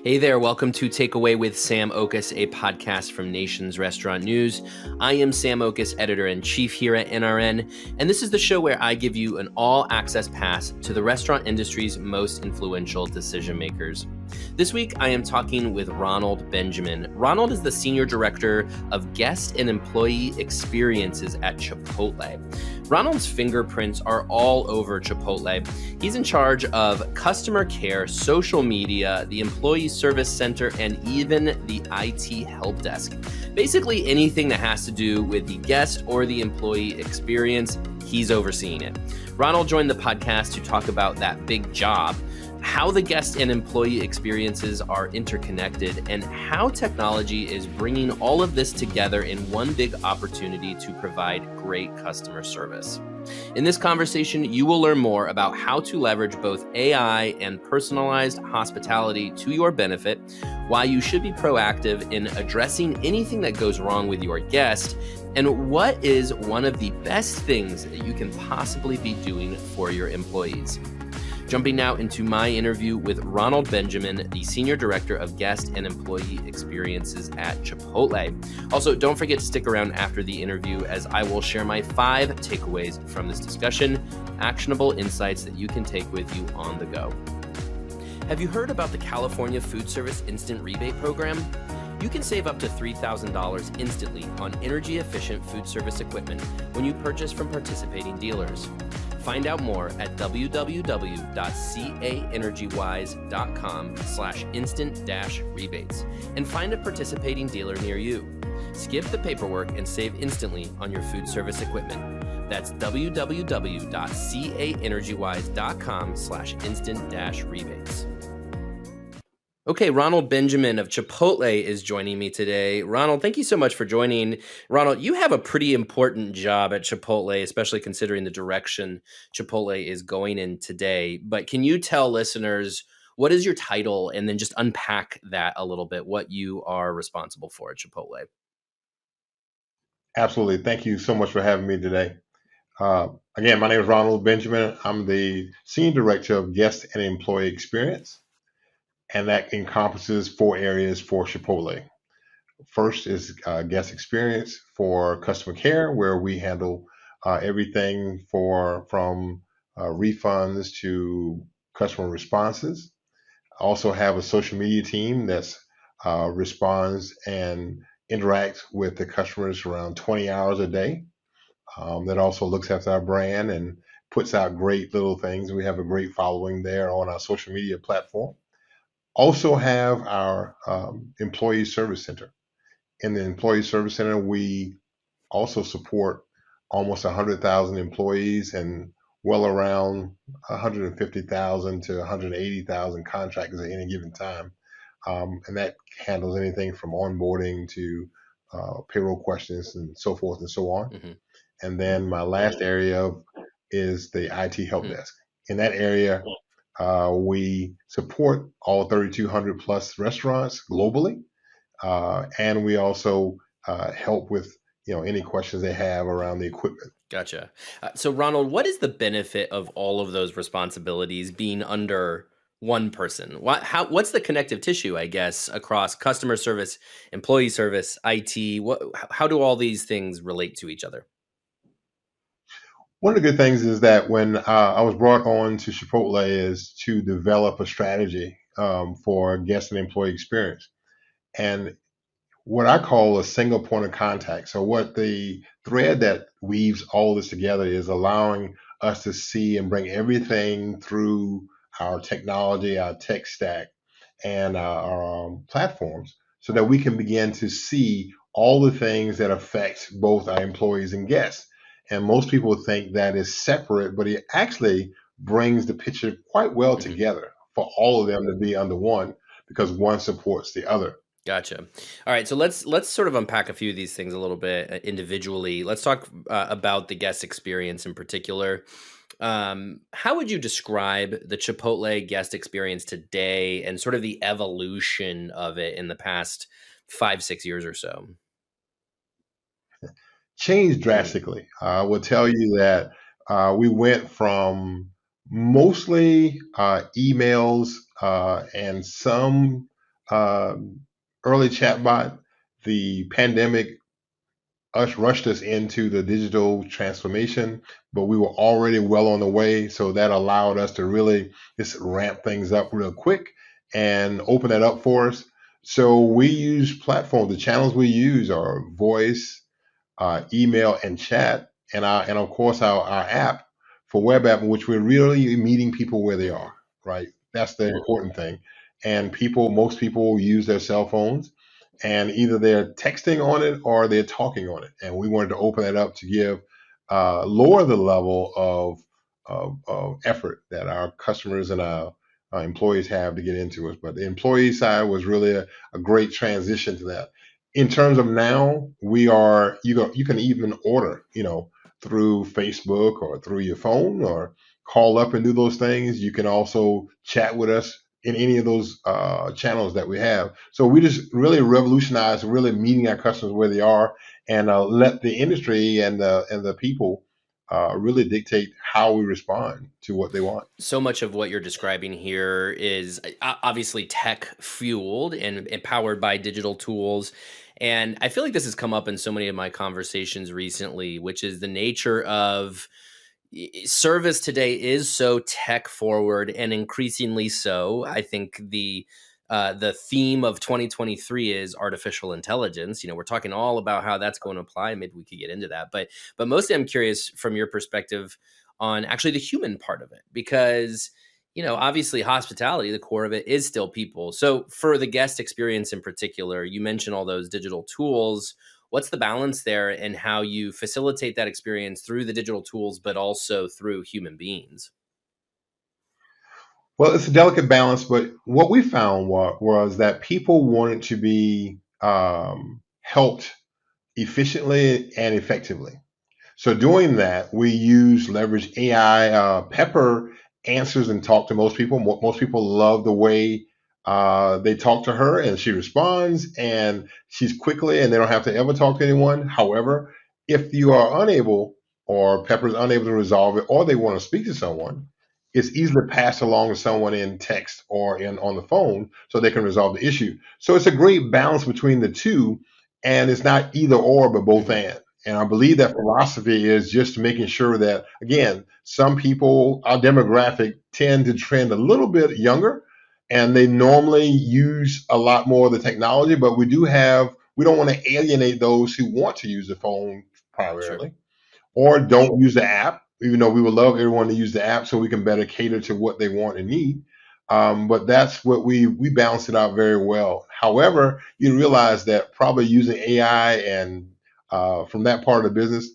Hey there, welcome to Takeaway with Sam Okus, a podcast from Nation's Restaurant News. I am Sam Okus, editor-in-chief here at NRN, and this is the show where I give you an all-access pass to the restaurant industry's most influential decision makers. This week, I am talking with Ronald Benjamin. Ronald is the Senior Director of Guest and Employee Experiences at Chipotle. Ronald's fingerprints are all over Chipotle. He's in charge of customer care, social media, the employee service center, and even the IT help desk. Basically anything that has to do with the guest or the employee experience, he's overseeing it. Ronald joined the podcast to talk about that big job, how the guest and employee experiences are interconnected, and how technology is bringing all of this together in one big opportunity to provide great customer service. In this conversation, you will learn more about how to leverage both AI and personalized hospitality to your benefit, why you should be proactive in addressing anything that goes wrong with your guest, and what is one of the best things that you can possibly be doing for your employees. Jumping now into my interview with Ronald Benjamin, the Senior Director of Guest and Employee Experiences at Chipotle. Also, don't forget to stick around after the interview as I will share my 5 takeaways from this discussion, actionable insights that you can take with you on the go. Have you heard about the California Food Service Instant Rebate Program? You can save up to $3,000 instantly on energy-efficient food service equipment when you purchase from participating dealers. Find out more at www.caenergywise.com/instant-rebates and find a participating dealer near you. Skip the paperwork and save instantly on your food service equipment. That's www.caenergywise.com/instant-rebates. Okay, Ronald Benjamin of Chipotle is joining me today. Ronald, thank you so much for joining. Ronald, you have a pretty important job at Chipotle, especially considering the direction Chipotle is going in today. But can you tell listeners what is your title and then just unpack that a little bit, what you are responsible for at Chipotle? Absolutely. Thank you so much for having me today. Again, my name is Ronald Benjamin. I'm the Senior Director of Guest and Employee Experience, and that encompasses 4 areas for Chipotle. First is guest experience for customer care, where we handle everything from refunds to customer responses. I also have a social media team that responds and interacts with the customers around 20 hours a day. That also looks after our brand and puts out great little things. We have a great following there on our social media platform. Also have our employee service center. In the employee service center, we also support almost 100,000 employees and well around 150,000 to 180,000 contractors at any given time. And that handles anything from onboarding to payroll questions and so forth and so on. Mm-hmm. And then my last area is the IT help desk. In that area, we support all 3,200 plus restaurants globally, and we also help with any questions they have around the equipment. Gotcha. So, Ronald, what is the benefit of all of those responsibilities being under one person? What's the connective tissue, I guess, across customer service, employee service, IT? How do all these things relate to each other? One of the good things is that when I was brought on to Chipotle is to develop a strategy for guest and employee experience, and what I call a single point of contact. So what the thread that weaves all this together is allowing us to see and bring everything through our technology, our tech stack, and our platforms so that we can begin to see all the things that affect both our employees and guests. And most people think that is separate, but it actually brings the picture quite well Mm-hmm. together for all of them to be under one because one supports the other. Gotcha. All right, so let's sort of unpack a few of these things a little bit individually. Let's talk about the guest experience in particular. How would you describe the Chipotle guest experience today and sort of the evolution of it in the past 5-6 years or so? Changed Mm, drastically. I will tell you that we went from mostly emails and some um, early chatbot. The pandemic us rushed us into the digital transformation, but we were already well on the way. So that allowed us to really just ramp things up real quick and open that up for us. So we use platforms. The channels we use are voice, email, and chat, and of course our app for web app, in which we're really meeting people where they Hmm. are. Right, that's the important thing. And most people use their cell phones, and either they're texting on it or they're talking on it. And we wanted to open that up to give lower the level of effort that our customers and our employees have to get into us. But the employee side was really a great transition to that. In terms of now, we are you can even order, through Facebook or through your phone or call up and do those things. You can also chat with us in any of those channels that we have. So we just really revolutionized really meeting our customers where they are, and let the industry and the people really dictate how we respond to what they want. So much of what you're describing here is obviously tech fueled and empowered by digital tools. And I feel like this has come up in so many of my conversations recently, which is the nature of service today is so tech forward and increasingly so. I think the theme of 2023 is artificial intelligence. We're talking all about how that's going to apply. Maybe we could get into that, but mostly I'm curious from your perspective on actually the human part of it, because obviously hospitality, the core of it is still people. So for the guest experience in particular, you mentioned all those digital tools. What's the balance there and how you facilitate that experience through the digital tools, but also through human beings? Well, it's a delicate balance, but what we found was that people wanted to be helped efficiently and effectively. So doing that, we use leverage AI. Pepper answers and talk to most people. Most people love the way they talk to her, and she responds, and she's quickly, and they don't have to ever talk to anyone. However, if you are unable, or Pepper's unable to resolve it, or they want to speak to someone, it's easily passed along to someone in text or in on the phone, so they can resolve the issue. So it's a great balance between the two, and it's not either or, but both Hmm. and I believe that philosophy is just making sure that, again, some people, our demographic, tend to trend a little bit younger, and they normally use a lot more of the technology, but we don't want to alienate those who want to use the phone Sure. primarily or don't use the app, even though we would love everyone to use the app so we can better cater to what they want and need. But that's what we balance it out very well. However, you realize that probably using AI and from that part of the business,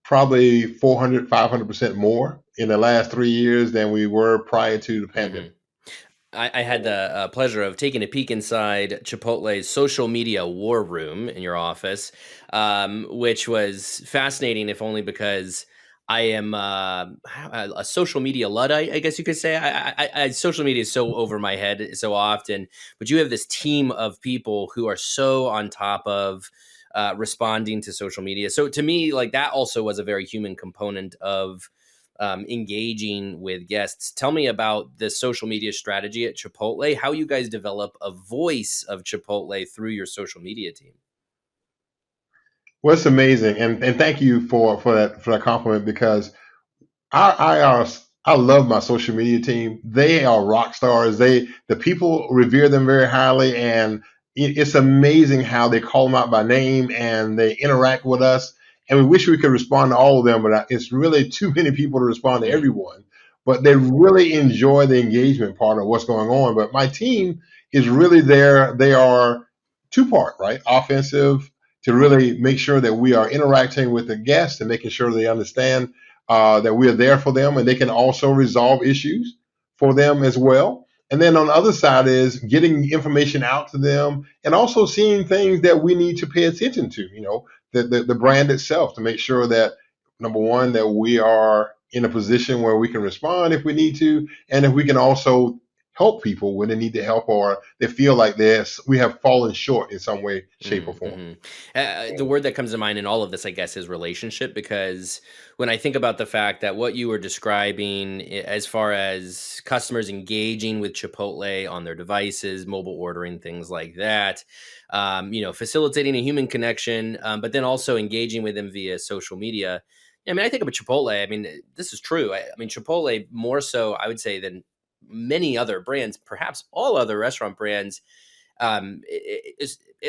probably 400, 500% more in the last 3 years than we were prior to the Hmm. pandemic. I had the pleasure of taking a peek inside Chipotle's social media war room in your office, which was fascinating, if only because I am a social media luddite, I guess you could say. Social media is so over my head so often, but you have this team of people who are so on top of responding to social media. So to me, like that also was a very human component of engaging with guests. Tell me about the social media strategy at Chipotle, how you guys develop a voice of Chipotle through your social media team. Well, it's amazing, and thank you for that compliment because I love my social media team. They are rock stars. The people revere them very highly, and it's amazing how they call them out by name and they interact with us. And we wish we could respond to all of them, but it's really too many people to respond to Mhm. everyone. But they really enjoy the engagement part of what's going on. But my team is really there. They are two part, right? Offensive to really make sure that we are interacting with the guests and making sure they understand that we are there for them, and they can also resolve issues for them as well. And then on the other side is getting information out to them and also seeing things that we need to pay attention to, the brand itself to make sure that, number one, that we are in a position where we can respond if we need to, and if we can also help people when they need the help, or they feel like we have fallen short in some way, shape, or form. Mm-hmm. The word that comes to mind in all of this, I guess, is relationship. Because when I think about the fact that what you were describing, as far as customers engaging with Chipotle on their devices, mobile ordering, things like that, facilitating a human connection, but then also engaging with them via social media. I mean, I think about Chipotle. I mean, this is true. I mean, Chipotle more so, I would say, than many other brands, perhaps all other restaurant brands,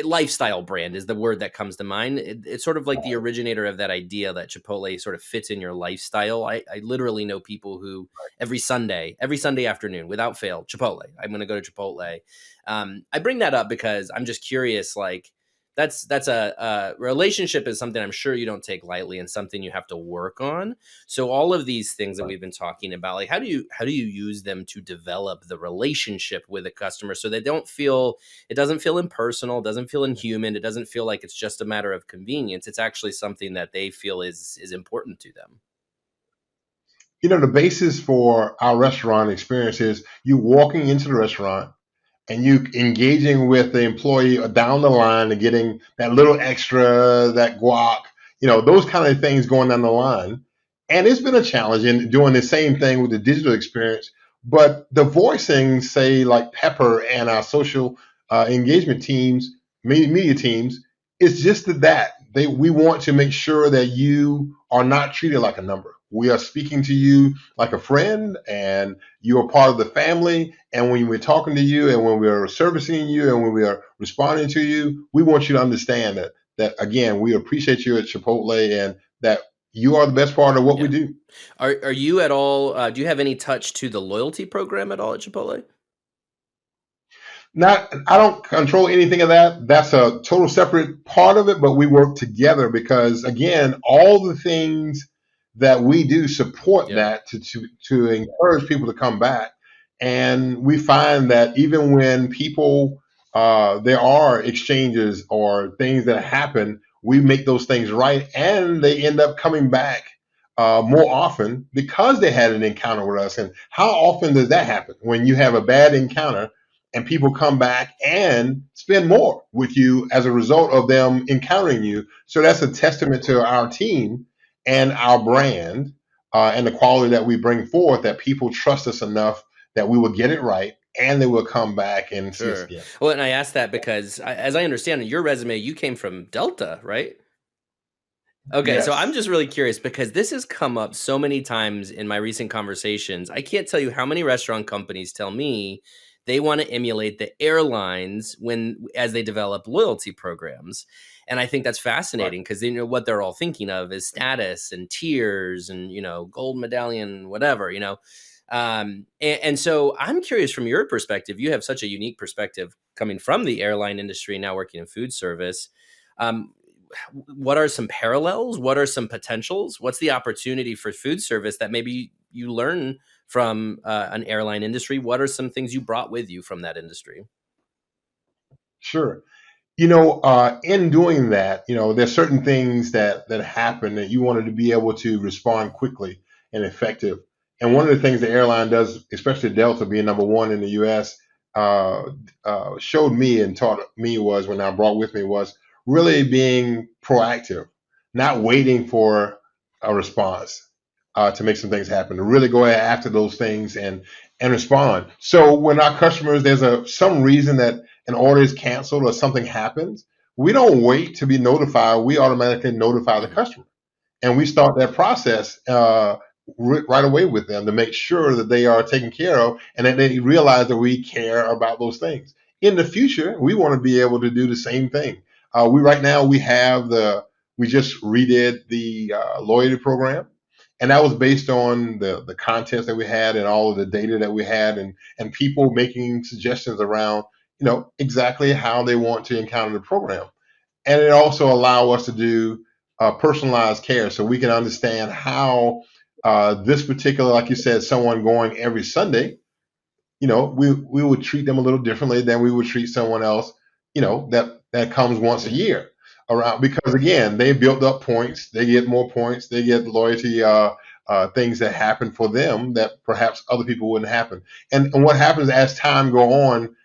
lifestyle brand is the word that comes to mind. It's sort of like the originator of that idea that Chipotle sort of fits in your lifestyle. I literally know people who every Sunday afternoon, without fail, Chipotle. I'm going to go to Chipotle. I bring that up because I'm just curious. Like, that's a relationship is something I'm sure you don't take lightly, and something you have to work on. So all of these things that we've been talking about, like, how do you use them to develop the relationship with a customer so they don't feel, it doesn't feel impersonal, doesn't feel inhuman, it doesn't feel like it's just a matter of convenience. It's actually something that they feel is important to them. The basis for our restaurant experience is you walking into the restaurant and you engaging with the employee down the line and getting that little extra, that guac, those kind of things going down the line. And it's been a challenge in doing the same thing with the digital experience. But the voicing, say, like Pepper and our social engagement teams, media teams, it's just that we want to make sure that you are not treated like a number. We are speaking to you like a friend, and you are part of the family. And when we're talking to you, and when we're servicing you, and when we are responding to you, we want you to understand that again, we appreciate you at Chipotle, and that you are the best part of what we Yeah. do. Are you at all? Do you have any touch to the loyalty program at all at Chipotle? Not, I don't control anything of that. That's a total separate part of it, but we work together because, again, all the things that we do support Yeah, that to encourage people to come back. And we find that even when people, there are exchanges or things that happen, we make those things right, and they end up coming back more often because they had an encounter with us. And how often does that happen when you have a bad encounter and people come back and spend more with you as a result of them encountering you? So that's a testament to our team and our brand, and the quality that we bring forth, that people trust us enough that we will get it right and they will come back and see us sure. again. Well, and I asked that because, as I understand, in your resume, you came from Delta, right? Okay, so I'm Yes. just really curious because this has come up so many times in my recent conversations. I can't tell you how many restaurant companies tell me they want to emulate the airlines when as they develop loyalty programs. And I think that's Right. fascinating because they know what they're all thinking of is status and tiers and, gold medallion, whatever, and so I'm curious from your perspective. You have such a unique perspective coming from the airline industry, now working in food service. Um, what are some parallels? What are some potentials? What's the opportunity for food service that maybe you learn from an airline industry? What are some things you brought with you from that industry? Sure. In doing that, there's certain things that happen that you wanted to be able to respond quickly and effective. And one of the things the airline does, especially Delta being number one in the U.S., uh, showed me and taught me was, when I brought with me, was really being proactive, not waiting for a response to make some things happen. To really go after those things and respond. So when our customers, there's some reason that an order is canceled or something happens, we don't wait to be notified. We automatically notify the Mhm. customer, and we start that process right away with them to make sure that they are taken care of and that they realize that we care about those things. In the future, we want to be able to do the same thing. We right now we just redid the loyalty program, and that was based on the contents that we had and all of the data that we had, and people making suggestions around exactly how they want to encounter the program. And it also allow us to do personalized care, so we can understand how this particular, like you said, someone going every Sunday, we would treat them a little differently than we would treat someone else, that comes once a Mhm. year around, because again, they built up points, they get more points, they get loyalty things that happen for them that perhaps other people wouldn't happen. And what happens as time go on,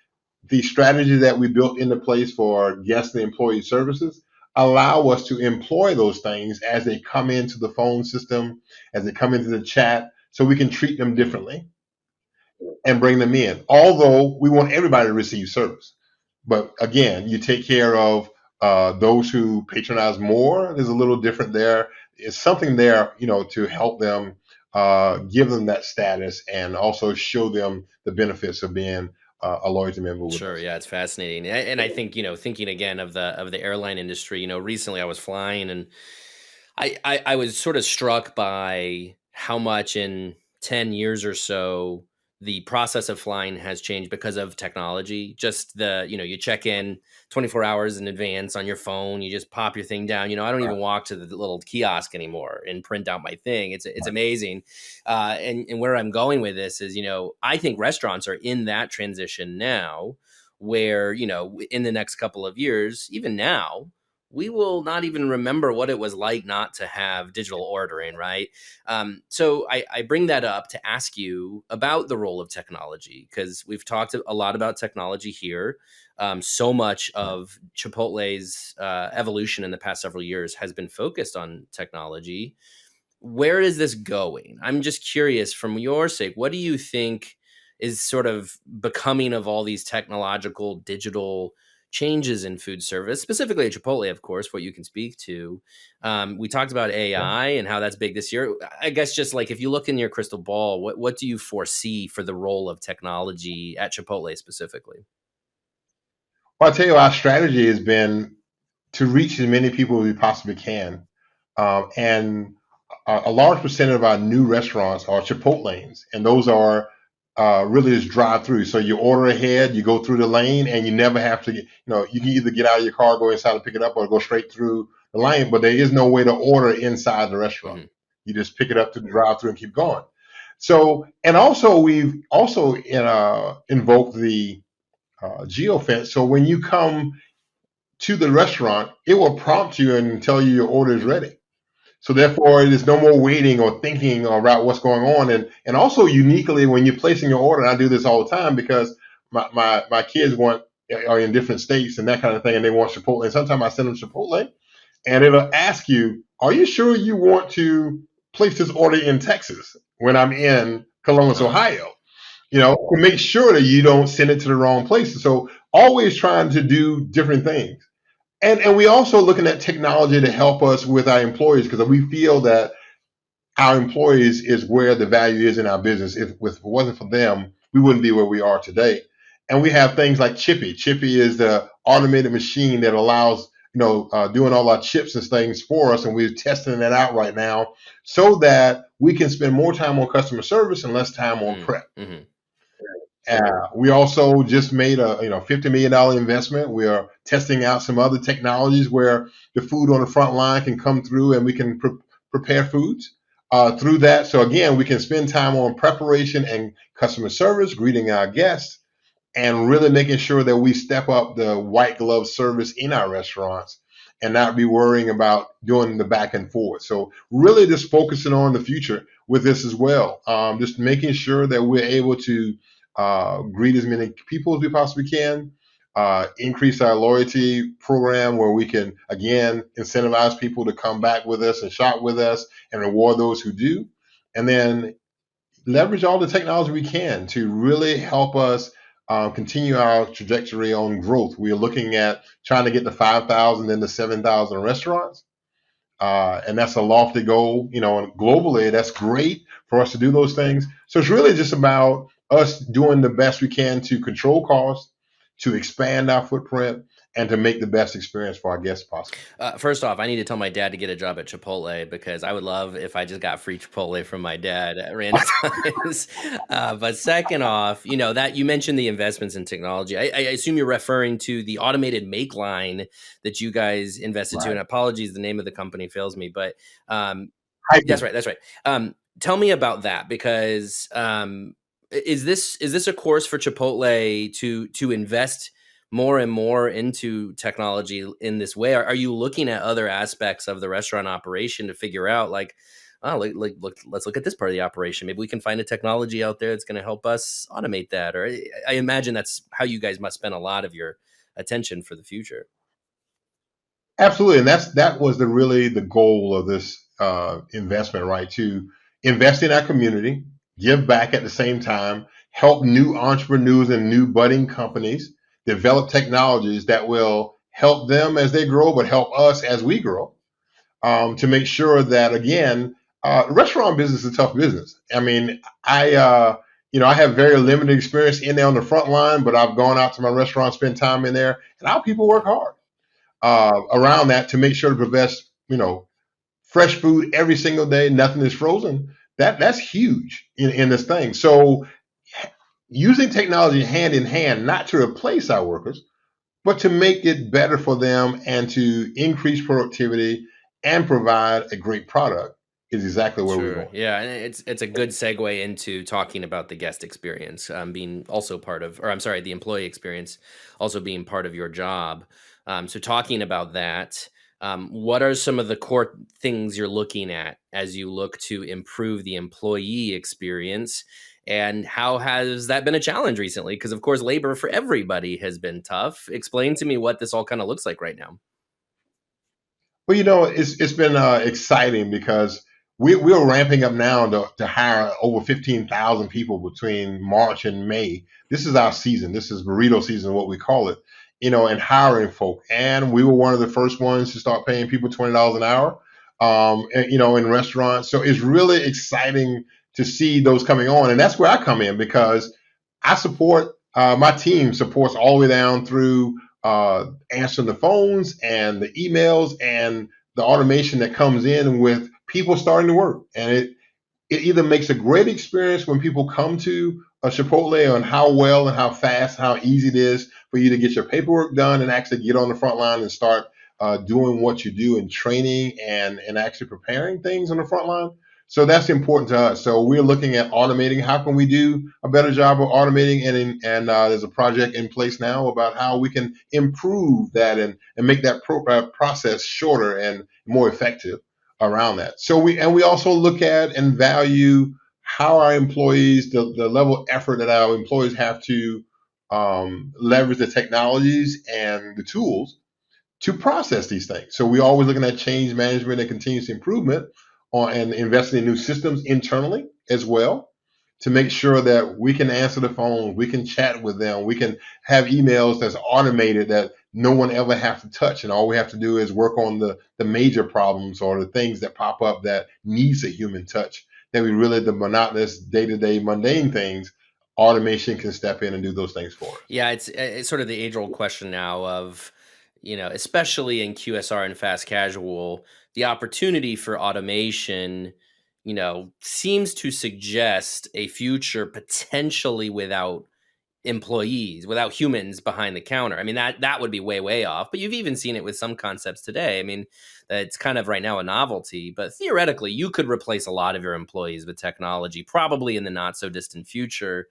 the strategy that we built into place for guest and employee services allow us to employ those things as they come into the phone system, as they come into the chat, so we can treat them differently and bring them in. Although we want everybody to receive service. But again, you take care of those who patronize more. There's a little different there. It's something there, to help them, give them that status, and also show them the benefits of being a loyalty member with Sure, us. yeah, it's fascinating. And I think, thinking again of the airline industry, recently I was flying and I was sort of struck by how much in 10 years or so the process of flying has changed because of technology. Just you check in 24 hours in advance on your phone, you just pop your thing down. I don't Right, even walk to the little kiosk anymore and print out my thing. It's right, amazing. And where I'm going with this is, I think restaurants are in that transition now where, in the next couple of years, even now, we will not even remember what it was like not to have digital ordering, right? So I bring that up to ask you about the role of technology, because we've talked a lot about technology here. So much right. of Chipotle's evolution in the past several years has been focused on technology. Where is this going? I'm just curious, from your sake, what do you think is sort of becoming of all these technological digital changes in food service, specifically at Chipotle, of course, what you can speak to. We talked about Yeah. AI and how that's big this year. I guess just like if you look in your crystal ball, what do you foresee for the role of technology at Chipotle specifically? Well, I tell you, our strategy has been to reach as many people as we possibly can. And a large percent of our new restaurants are Chipotlanes, and those are really just drive through. So you order ahead, you go through the lane, and you never have to get, you can either get out of your car, go inside and pick it up, or go straight through the lane, but there is no way to order inside the restaurant. Hmm. You just pick it up to the drive through and keep going. So, and also we've also invoked the geofence. So when you come to the restaurant, it will prompt you and tell you your order is ready. So therefore, there's no more waiting or thinking about what's going on. And also uniquely, when you're placing your order, and I do this all the time because my kids are in different states and that kind of thing, and they want Chipotle. And sometimes I send them Chipotle, and it'll ask you, "Are you sure you want to place this order in Texas when I'm in Columbus, Uh, Ohio?" To make sure that you don't send it to the wrong place. So always trying to do different things. And we also looking at technology to help us with our employees because we feel that our employees is where the value is in our business. If it wasn't for them, we wouldn't be where we are today. And we have things like Chippy. Chippy is the automated machine that allows doing all our chips and things for us, and we're testing that out right now so that we can spend more time on customer service and less time on mm, prep. mhm. We also just made a $50 million investment. We are testing out some other technologies where the food on the front line can come through and we can prepare foods through that. So again, we can spend time on preparation and customer service, greeting our guests, and really making sure that we step up the white glove service in our restaurants and not be worrying about doing the back and forth. So really just focusing on the future with this as well. Just making sure that we're able to greet as many people as we possibly can, increase our loyalty program where we can, again, incentivize people to come back with us and shop with us and reward those who do. And then leverage all the technology we can to really help us continue our trajectory on growth. We are looking at trying to get to 5,000 and to 7,000 restaurants. And that's a lofty goal, and globally, that's great for us to do those things. So it's really just about us doing the best we can to control costs, to expand our footprint, and to make the best experience for our guests possible. First off, I need to tell my dad to get a job at Chipotle because I would love if I just got free Chipotle from my dad at random times. But second off, that you mentioned the investments in technology. I assume you're referring to the automated make line that you guys invested to. Right. And apologies, the name of the company fails me, but um, that's Hiking. right. That's right. Tell me about that because is this a course for Chipotle to invest more and more into technology in this way? Are you looking at other aspects of the restaurant operation to figure out like, oh, let's look at this part of the operation. Maybe we can find a technology out there that's going to help us automate that. Or I imagine that's how you guys must spend a lot of your attention for the future. Absolutely, and that was the really the goal of this investment, right? To invest in our community, give back at the same time, help new entrepreneurs and new budding companies develop technologies that will help them as they grow, but help us as we grow. To make sure that again, restaurant business is a tough business. I mean, I have very limited experience in there on the front line, but I've gone out to my restaurant, spent time in there, and our people work Yeah, hard around that to make sure to provide fresh food every single day. Nothing is frozen. That's huge in this thing. So using technology hand in hand, not to replace our workers, but to make it better for them and to increase productivity and provide a great product is exactly where we're sure. going. Yeah, and it's a good segue into talking about the guest experience, being also part of, or I'm sorry, the employee experience also being part of your job. So talking about that, what are some of the core things you're looking at as you look to improve the employee experience? And how has that been a challenge recently? Because of course, labor for everybody has been tough. Explain to me what this all kind of looks like right now. Well, it's been exciting because we're ramping up now to hire over 15,000 people between March and May. This is our season. This is burrito season, what we call it. And hiring folk. And we were one of the first ones to start paying people $20 an hour. In restaurants. So it's really exciting to see those coming on, and that's where I come in because I support. My team supports all the way down through answering the phones and the emails and the automation that comes in with people starting to work. And it either makes a great experience when people come to a Chipotle on how well and how fast, how easy it is for you to get your paperwork done and actually get on the front line and start doing what you do in training and actually preparing things on the front line. So that's important to us. So we're looking at automating. How can we do a better job of automating? And there's a project in place now about how we can improve that and make that process shorter and more effective around that. So we also look at and value how our employees, the level of effort that our employees have to leverage the technologies and the tools to process these things. So we're always looking at change management and continuous improvement and investing in new systems internally as well to make sure that we can answer the phone, we can chat with them, we can have emails that's automated that no one ever have to touch, and all we have to do is work on the major problems or the things that pop up that needs a human touch. That we really the monotonous day-to-day mundane things, automation can step in and do those things for us. Yeah, it's sort of the age old question now of, especially in QSR and fast casual, the opportunity for automation, seems to suggest a future potentially without employees, without humans behind the counter. I mean, that would be way, way off. But you've even seen it with some concepts today. I mean, it's kind of right now a novelty, but theoretically, you could replace a lot of your employees with technology, probably in the not so distant future.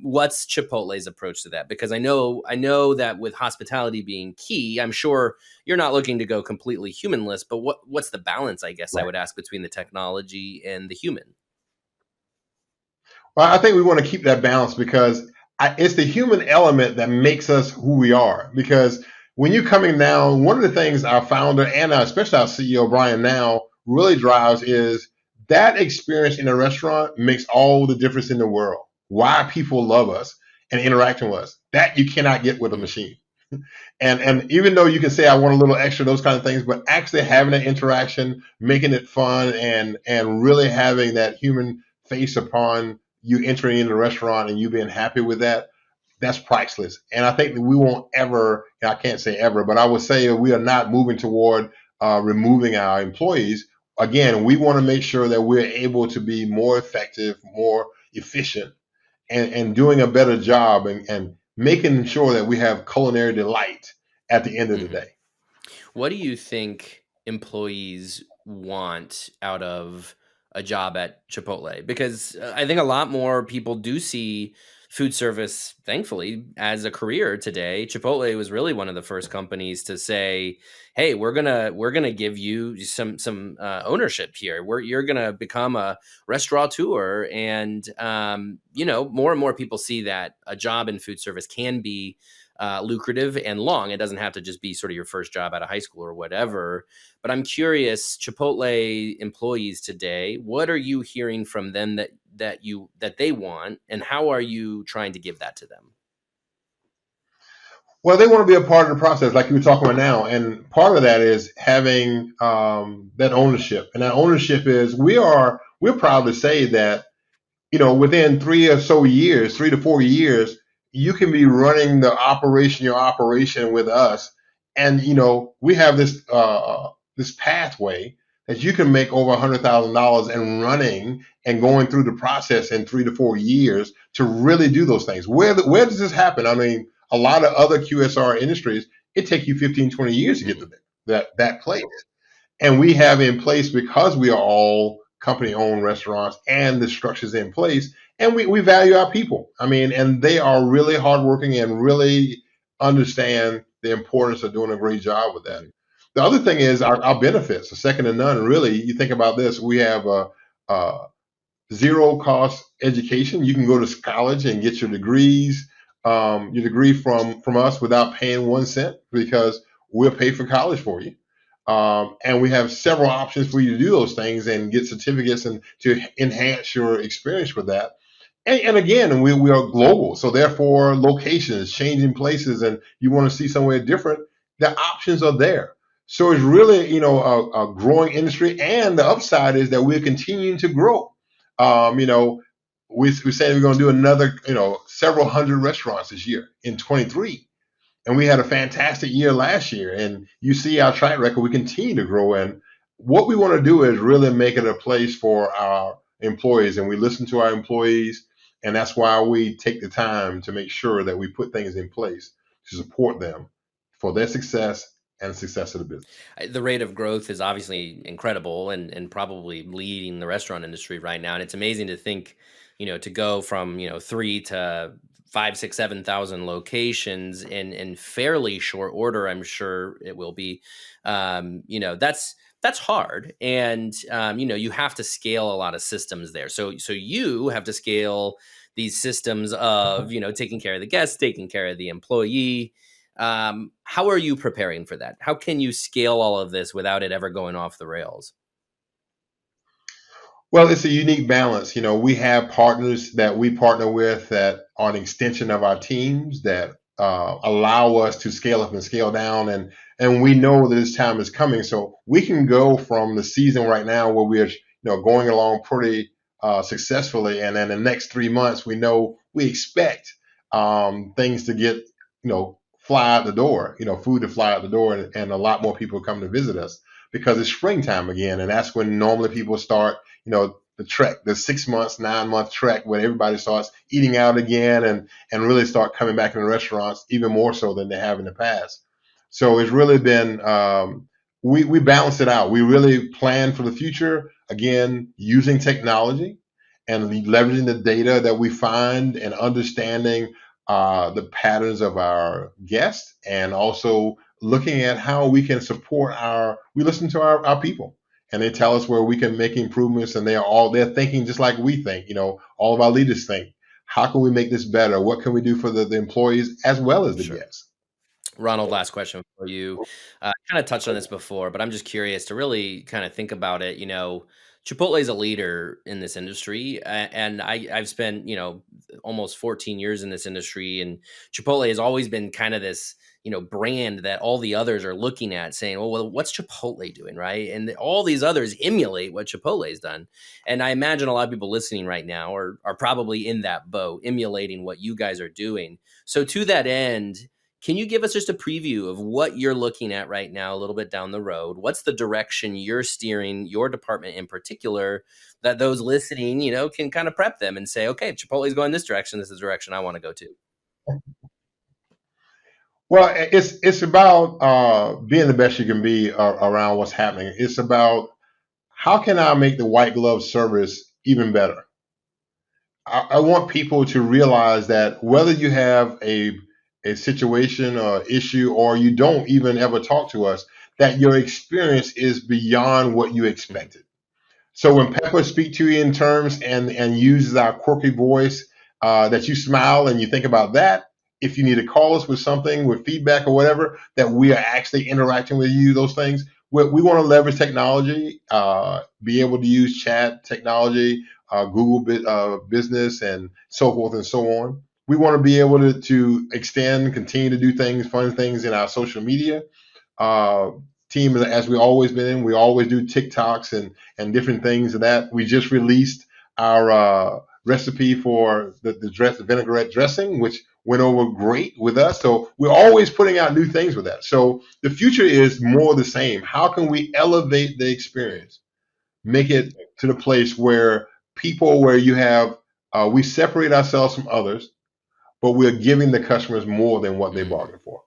What's Chipotle's approach to that? Because I know that with hospitality being key, I'm sure you're not looking to go completely humanless. But what's the balance? I guess I Right. would ask between the technology and the human. Well, I think we want to keep that balance because it's the human element that makes us who we are. Because when you're coming down, one of the things our founder and especially our CEO Brian now really drives is that experience in a restaurant makes all the difference in the world. Why people love us and interacting with us that you cannot get with a Mhm. machine. And even though you can say I want a little extra, those kind of things, but actually having that interaction, making it fun, and really having that human face upon you entering in the restaurant and you being happy with that, that's priceless. And I think that we won't ever, I can't say ever, but I would say we are not moving toward removing our employees. Again, we want to make sure that we're able to be more effective, more efficient, and doing a better job and making sure that we have culinary delight at the end of the Mhm. day. What do you think employees want out of a job at Chipotle? Because I think a lot more people do see. food service, thankfully, as a career today. Chipotle was really one of the first companies to say, "Hey, we're gonna give you some ownership here. You're gonna become a restaurateur," and more and more people see that a job in food service can be lucrative and long. It doesn't have to just be sort of your first job out of high school or whatever. But I'm curious, Chipotle employees today, what are you hearing from them that they want, and how are you trying to give that to them? Well, they want to be a part of the process, like you were talking about now, and part of that is having that ownership. And that ownership is we're proud to say that within 3 or so years, 3 to 4 years, you can be running your operation with us. And, we have this pathway that you can make over $100,000 and running and going through the process in 3 to 4 years to really do those things. Where does this happen? I mean, a lot of other QSR industries, it takes you 15, 20 years to get to that place. And we have in place, because we are all company owned restaurants and the structures in place, and we value our people. I mean, and they are really hardworking and really understand the importance of doing a great job with that. Mhm. The other thing is our benefits are second to none. Really, you think about this, we have a zero cost education. You can go to college and get your degree from us without paying 1 cent, because we'll pay for college for you. And we have several options for you to do those things and get certificates and to enhance your experience with that. And again, we are global, so therefore locations, changing places, and you want to see somewhere different, the options are there. So it's really, a growing industry, and the upside is that we're continuing to grow. We said we're going to do another, several hundred restaurants this year in 23, and we had a fantastic year last year. And you see our track record, we continue to grow. And what we want to do is really make it a place for our employees, and we listen to our employees. And that's why we take the time to make sure that we put things in place to support them for their success and the success of the business. The rate of growth is obviously incredible, and probably leading the restaurant industry right now. And it's amazing to think, to go from, three to five, six, 7,000 locations in fairly short order. I'm sure it will be. That's hard, and you have to scale a lot of systems there. So you have to scale these systems of taking care of the guests, taking care of the employee. How are you preparing for that? How can you scale all of this without it ever going off the rails? Well, it's a unique balance. We have partners that we partner with that are an extension of our teams that allow us to scale up and scale down, and we know that this time is coming. So we can go from the season right now where we're going along pretty successfully, and then the next 3 months we expect things to get fly out the door, food to fly out the door, and a lot more people come to visit us because it's springtime again, and that's when normally people start the trek, the 6 months, 9 month trek, where everybody starts eating out again and really start coming back in the restaurants even more so than they have in the past. So it's really been we balance it out. We really plan for the future again using technology and leveraging the data that we find and understanding the patterns of our guests, and also looking at how we can support we listen to our people, and they tell us where we can make improvements, and they're thinking just like we think. All of our leaders think, how can we make this better? What can we do for the employees as well as the Sure. guests? Ronald, last question for you. Kind of touched on this before, but I'm just curious to really kind of think about it. Chipotle is a leader in this industry, and I've spent almost 14 years in this industry, and Chipotle has always been kind of this brand that all the others are looking at, saying, well, what's Chipotle doing, right? And all these others emulate what Chipotle's done, and I imagine a lot of people listening right now are probably in that boat, emulating what you guys are doing. So to that end, can you give us just a preview of what you're looking at right now, a little bit down the road? What's the direction you're steering your department in particular, that those listening, can kind of prep them and say, okay, if Chipotle's going this direction, this is the direction I want to go to. Well, it's about being the best you can be around what's happening. It's about how can I make the white glove service even better. I want people to realize that whether you have a situation or issue, or you don't even ever talk to us, that your experience is beyond what you Mhm. expected. So when Pepper speaks to you in terms and uses our quirky voice, that you smile and you think about that. If you need to call us with something, with feedback or whatever, that we are actually interacting with you, those things. We want to leverage technology, be able to use chat technology, Business, and so forth and so on. We want to be able to extend, continue to do things, fun things in our social media uh, team, as we always been in. We always do TikToks and different things of that. We just released our recipe for the vinaigrette dressing, which went over great with us. So we're always putting out new things with that. So the future is more the same. How can we elevate the Mm. experience, make it to the place where where you have, we separate ourselves from others, but we're giving the customers more than what they Mm. bargained for.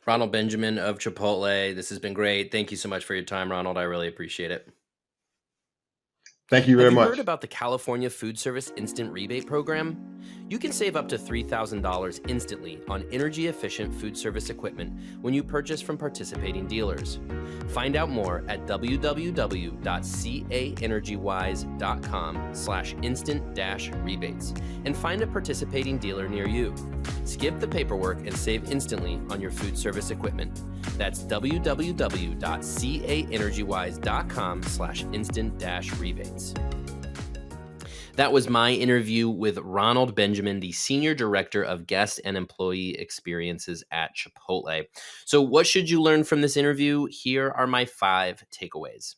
Ronald Benjamin of Chipotle, this has been great. Thank you so much for your time, Ronald. I really appreciate it. Thank you Have very you heard much. about the California Food Service Instant Rebate Program? You can save up to $3,000 instantly on energy efficient food service equipment when you purchase from participating dealers. Find out more at www.caenergywise.com/instant-rebates and find a participating dealer near you. Skip the paperwork and save instantly on your food service equipment. That's www.caenergywise.com/instant-rebates. That was my interview with Ronald Benjamin, the Senior Director of Guest and Employee Experiences at Chipotle. So, what should you learn from this interview? Here are my 5 takeaways.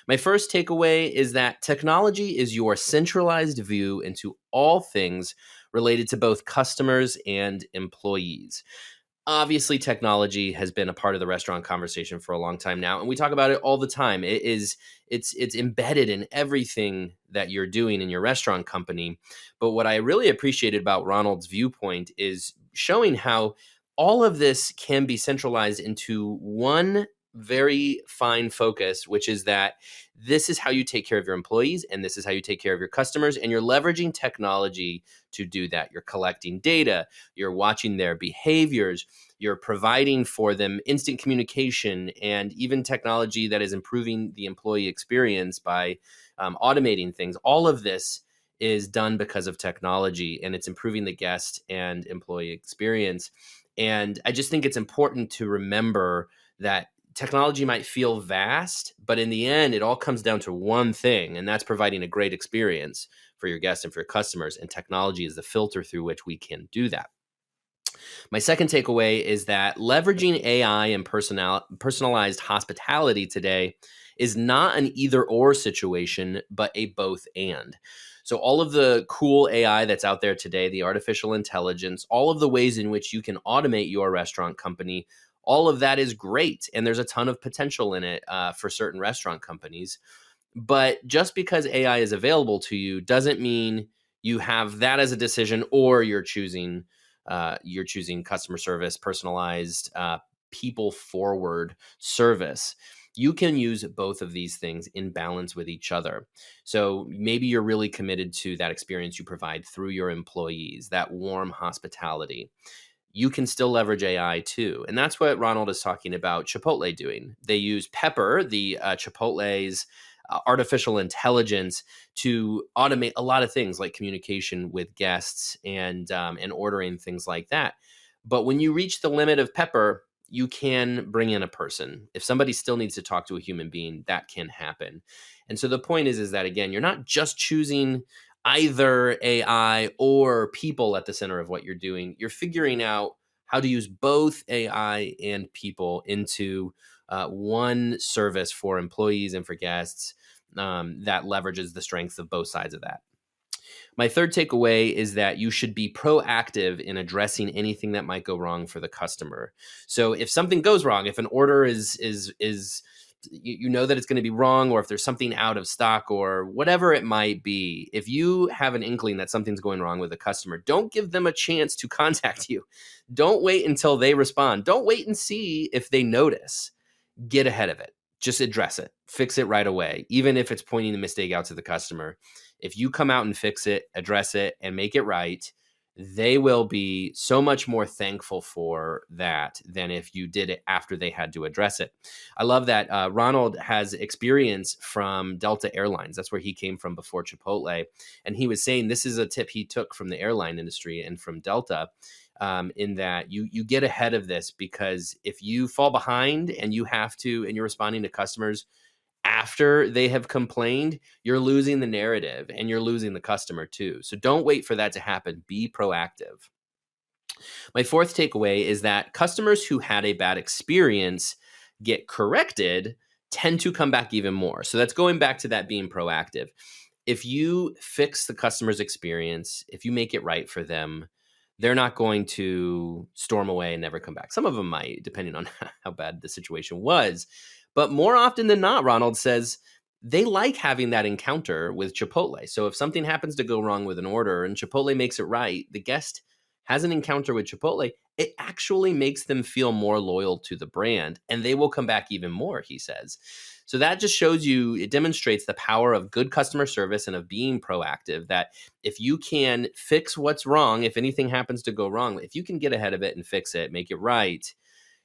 My first takeaway is that technology is your centralized view into all things related to both customers and employees. Obviously, technology has been a part of the restaurant conversation for a long time now, and we talk about it all the time. It's embedded in everything that you're doing in your restaurant company. But what I really appreciated about Ronald's viewpoint is showing how all of this can be centralized into one very fine focus, which is that this is how you take care of your employees and this is how you take care of your customers, and you're leveraging technology to do that. You're collecting data, you're watching their behaviors, you're providing for them instant communication and even technology that is improving the employee experience by automating things. All of this is done because of technology, and it's improving the guest and employee experience. And I just think it's important to remember that technology might feel vast, but in the end, it all comes down to one thing, and that's providing a great experience for your guests and for your customers. And technology is the filter through which we can do that. My second takeaway is that leveraging AI and personalized hospitality today is not an either or situation, but a both and. So, all of the cool AI that's out there today, the artificial intelligence, all of the ways in which you can automate your restaurant company, all of that is great. And there's a ton of potential in it for certain restaurant companies. But just because AI is available to you doesn't mean you have that as a decision, or you're choosing customer service, personalized, people forward service. You can use both of these things in balance with each other. So maybe you're really committed to that experience you provide through your employees, that warm hospitality. You can still leverage AI too. And that's what Ronald is talking about Chipotle doing. They use Pepper, the Chipotle's artificial intelligence, to automate a lot of things like communication with guests and ordering things like that. But when you reach the limit of Pepper, you can bring in a person. If somebody still needs to talk to a human being, that can happen. And so the point is that again, you're not just choosing either AI or people at the center of what you're doing. You're figuring out how to use both AI and people into one service for employees and for guests that leverages the strengths of both sides of that. My third takeaway is that you should be proactive in addressing anything that might go wrong for the customer. So if something goes wrong, if an order is you know that it's going to be wrong, or if there's something out of stock or whatever it might be, if you have an inkling that something's going wrong with a customer, don't give them a chance to contact you. Don't wait until they respond. Don't wait and see if they notice. Get ahead of it. just address it, fix it right away. Even if it's pointing the mistake out to the customer, if you come out and fix it, address it, and make it right, they will be so much more thankful for that than if you did it after they had to address it. I love that Ronald has experience from Delta Airlines. That's where he came from before Chipotle. And he was saying this is a tip he took from the airline industry and from Delta, in that you get ahead of this, because if you fall behind and you have to, and you're responding to customers after they have complained, you're losing the narrative and you're losing the customer too. So don't wait for that to happen. Be proactive. My fourth takeaway is that customers who had a bad experience get corrected tend to come back even more. So that's going back to that being proactive. If you fix the customer's experience, if you make it right for them, they're not going to storm away and never come back. Some of them might, depending on how bad the situation was. But more often than not, Ronald says they like having that encounter with Chipotle. So if something happens to go wrong with an order and Chipotle makes it right, the guest has an encounter with Chipotle, it actually makes them feel more loyal to the brand, and they will come back even more, he says. So that just shows you, it demonstrates the power of good customer service and of being proactive, that if you can fix what's wrong, if anything happens to go wrong, if you can get ahead of it and fix it, make it right,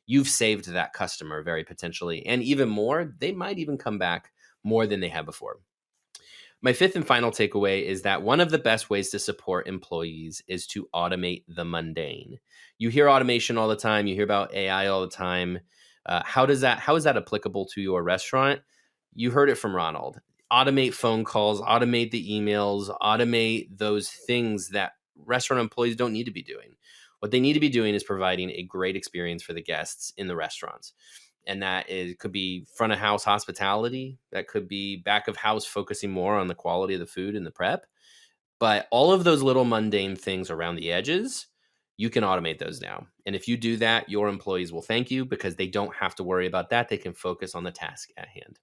you've saved that customer very potentially. And even more, they might even come back more than they have before. My fifth and final takeaway is that one of the best ways to support employees is to automate the mundane. You hear automation all the time. You hear about AI all the time. How is that applicable to your restaurant? You heard it from Ronald. Automate phone calls, automate the emails, automate those things that restaurant employees don't need to be doing. What they need to be doing is providing a great experience for the guests in the restaurants. And that could be front of house hospitality. That could be back of house, focusing more on the quality of the food and the prep. But all of those little mundane things around the edges, you can automate those now. And if you do that, your employees will thank you, because they don't have to worry about that. They can focus on the task at hand.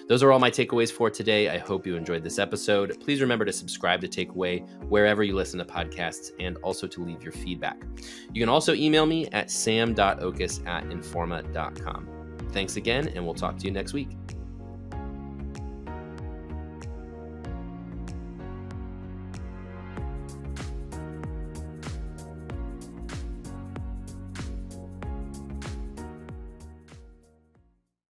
Those are all my takeaways for today. I hope you enjoyed this episode. Please remember to subscribe to Takeaway wherever you listen to podcasts, and also to leave your feedback. You can also email me at sam.okus@informa.com. Thanks again, and we'll talk to you next week.